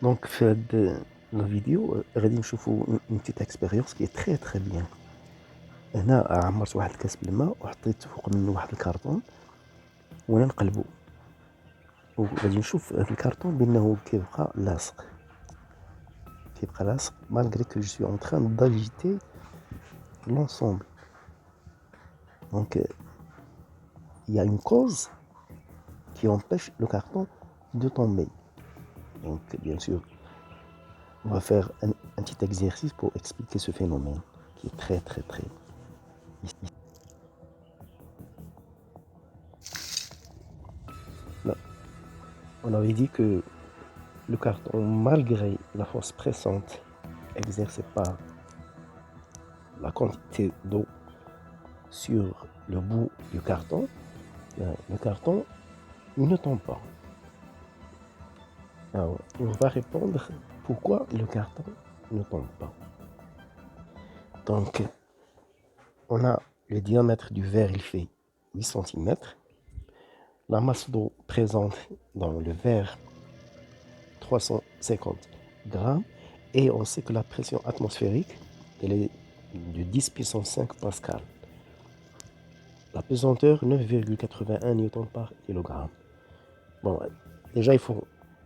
Donc, في هاد الفيديو غادي نشوفوا une petite expérience qui est très très bien. هنا عمرت واحد الكاس بالماء وحطيت فوق منه واحد الكرتون وانا نقلبو، وغادي نشوف هاد الكرتون بانه كيبقى لاصق malgré que je suis en train d'agiter l'ensemble. Donc il y a une cause qui empêche le carton de tomber. Donc bien sûr on va faire un petit exercice pour expliquer ce phénomène qui est très très très là, on avait dit que le carton, malgré la force pressante exercée par la quantité d'eau sur le bout du carton, le carton ne tombe pas. Alors, on va répondre pourquoi le carton ne tombe pas. Donc, on a le diamètre du verre, il fait 8 cm. La masse d'eau présente dans le verre, 350 grammes. Et on sait que la pression atmosphérique, elle est de 10 puissance 5 pascal. La pesanteur, 9,81 newtons par kilogramme. Bon, déjà, il faut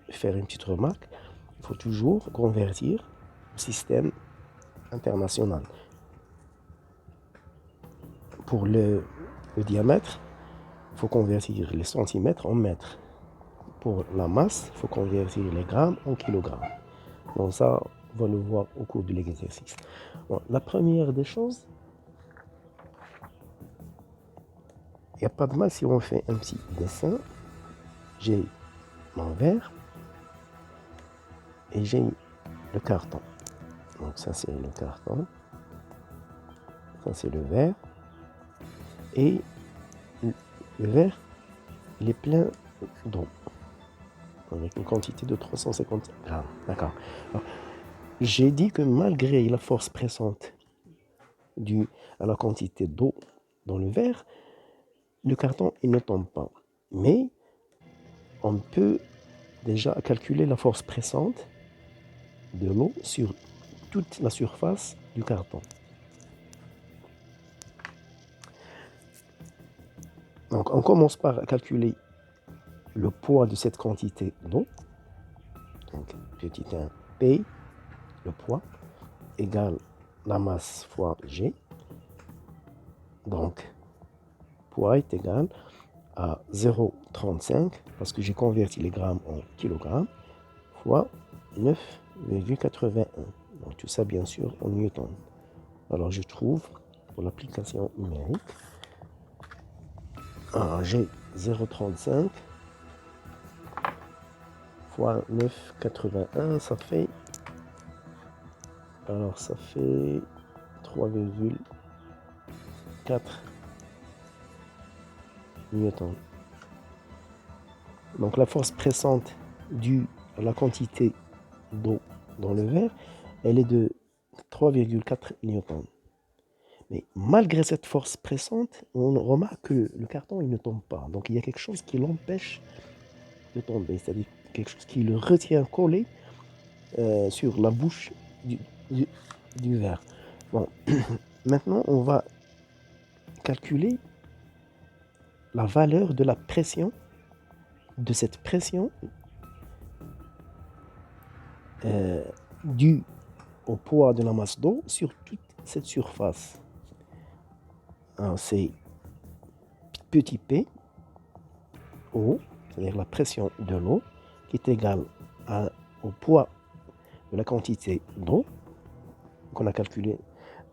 faire une petite remarque. Il faut toujours convertir au système international. Pour le diamètre, il faut convertir les centimètres en mètres. Pour la masse, il faut convertir les grammes en kilogrammes. Bon, ça, on va le voir au cours de l'exercice. Bon, la première des choses, il n'y a pas de mal si on fait un petit dessin. J'ai mon verre et j'ai le carton. Donc ça c'est le carton, ça c'est le verre, et le verre il est plein d'eau avec une quantité de 350 grammes. D'accord. J'ai dit que malgré la force pressante due à la quantité d'eau dans le verre, le carton il ne tombe pas. Mais on peut déjà calculer la force pressante de l'eau sur toute la surface du carton. Donc on commence par calculer le poids de cette quantité d'eau. Donc petit 1 P, le poids, égale la masse fois G. Donc poids est égal à 0,35, parce que j'ai converti les grammes en kilogrammes, fois 9,81. Donc tout ça bien sûr en newton. Alors je trouve pour l'application numérique, j'ai 0,35 fois 9,81, ça fait 3,4 newtons. Donc la force pressante due à la quantité d'eau dans le verre, elle est de 3,4 newtons. Mais malgré cette force pressante, on remarque que le carton il ne tombe pas. Donc il y a quelque chose qui l'empêche de tomber, c'est-à-dire quelque chose qui le retient collé sur la bouche du verre. Bon, maintenant on va calculer la valeur de la pression, de cette pression due au poids de la masse d'eau sur toute cette surface. C'est petit p, eau, c'est-à-dire la pression de l'eau, qui est égale au poids de la quantité d'eau qu'on a calculé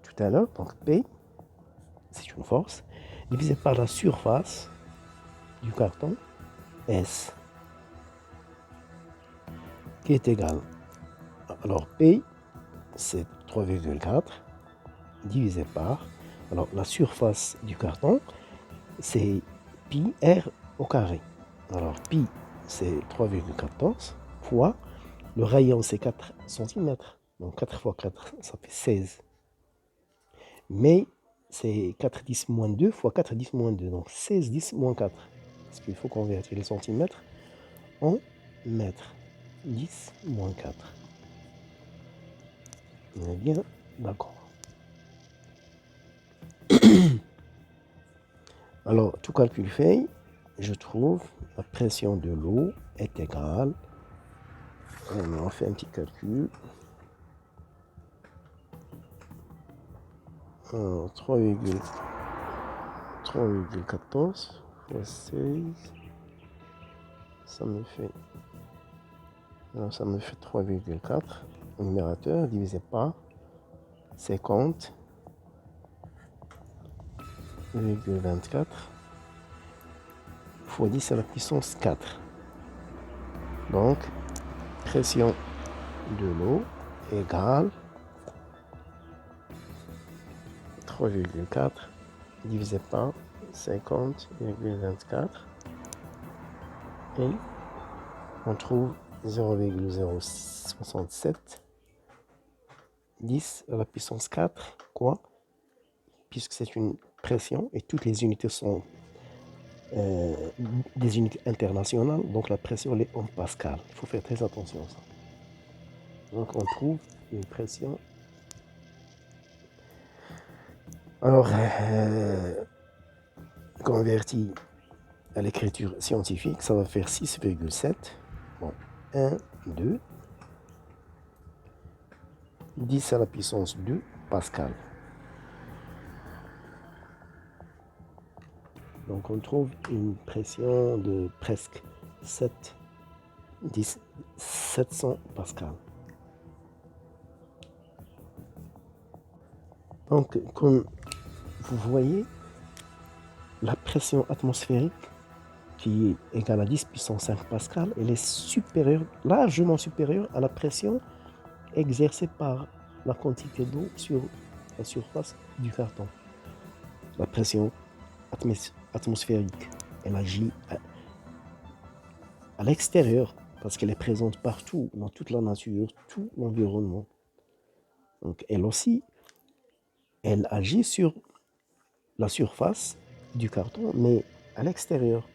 tout à l'heure. Donc P, c'est une force, divisé par la surface du carton, S, qui est égal. Alors P, c'est 3,4 divisé par, alors la surface du carton, c'est pi r au carré. Alors pi, c'est 3,14 fois, le rayon, c'est 4 cm. Donc 4 fois 4, ça fait 16. Mais c'est 4 10 moins 2 fois 4 10 moins 2. Donc 16 10 moins 4. Parce qu'il faut convertir les centimètres en mètres. 10 moins 4. On est bien d'accord. Alors, tout calcul fait, je trouve la pression de l'eau est égale. On fait un petit calcul. 3,14 fois 16, ça me fait 3,4. Le numérateur divisé par 50,24 fois 10 à la puissance 4. Donc, pression de l'eau égale 3,4 divisé par 50,24 et on trouve 0,067 10 à la puissance 4, quoi, puisque c'est une pression et toutes les unités sont des unités internationales, donc la pression elle est en pascal. Il faut faire très attention à ça. Donc on trouve une pression. Alors, converti à l'écriture scientifique, ça va faire 6,7. Bon, 1, 2, 10 à la puissance 2 pascal. Donc on trouve une pression de presque 700 pascal. Donc comme vous voyez, la pression atmosphérique qui est égale à 10 puissance 5 pascal, elle est supérieure, largement supérieure à la pression exercée par la quantité d'eau sur la surface du carton. La pression atmosphérique, elle agit à l'extérieur parce qu'elle est présente partout, dans toute la nature, tout l'environnement. Donc elle aussi, elle agit sur la surface du carton, mais à l'extérieur.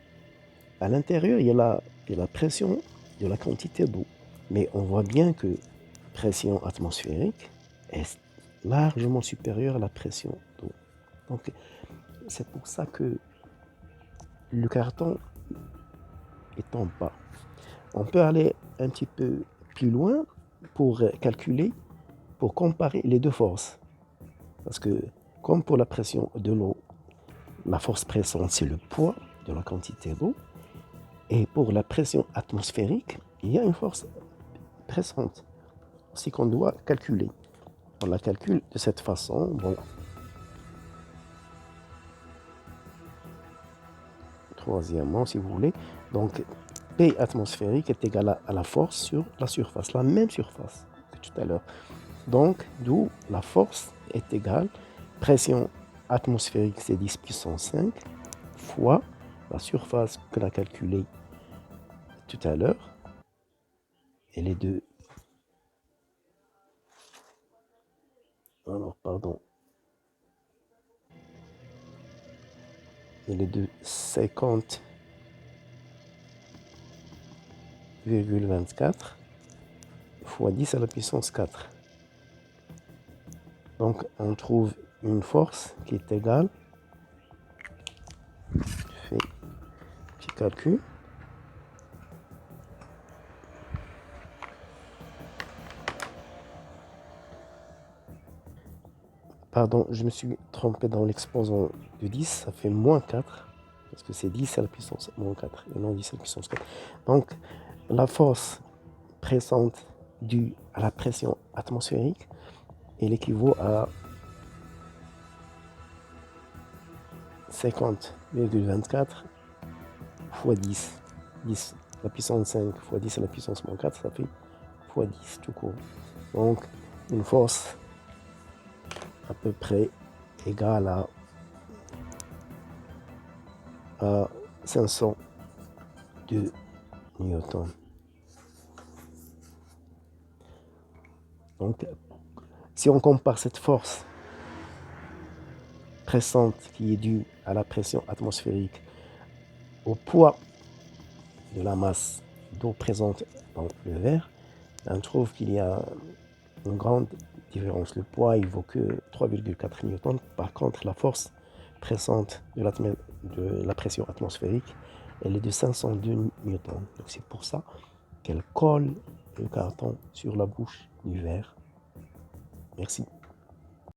À l'intérieur, il y a la pression de la quantité d'eau. Mais on voit bien que la pression atmosphérique est largement supérieure à la pression d'eau. Donc c'est pour ça que le carton est en bas. On peut aller un petit peu plus loin pour calculer, pour comparer les deux forces. Parce que comme pour la pression de l'eau, la force pressante, c'est le poids de la quantité d'eau. Et pour la pression atmosphérique, il y a une force pressante aussi qu'on doit calculer. On la calcule de cette façon. Bon. Troisièmement, si vous voulez, donc P atmosphérique est égal à la force sur la surface, la même surface que tout à l'heure. Donc, d'où la force est égale, pression atmosphérique, c'est 10 puissance 5, fois la surface que l'on a calculée tout à l'heure, et les deux. Alors, pardon. Et les deux, 50,24 fois 10 à la puissance 4. Donc, on trouve une force qui est égale, je fais un petit calcul, pardon, je me suis trompé dans l'exposant de 10, ça fait moins 4, parce que c'est 10 à la puissance moins 4, et non 10 à la puissance 4. Donc, la force pressante due à la pression atmosphérique, elle équivaut à 50,24 fois 10. 10 à la puissance 5 fois 10 à la puissance moins 4, ça fait fois 10 tout court. Donc, une force à peu près égale à 502 newtons. Donc, si on compare cette force pressante qui est due à la pression atmosphérique au poids de la masse d'eau présente dans le verre, on trouve qu'il y a une grande différence. Le poids, il vaut que 3,4 newtons. Par contre, la force pressante de la pression atmosphérique, elle est de 502 newtons. Donc c'est pour ça qu'elle colle le carton sur la bouche du verre. Merci.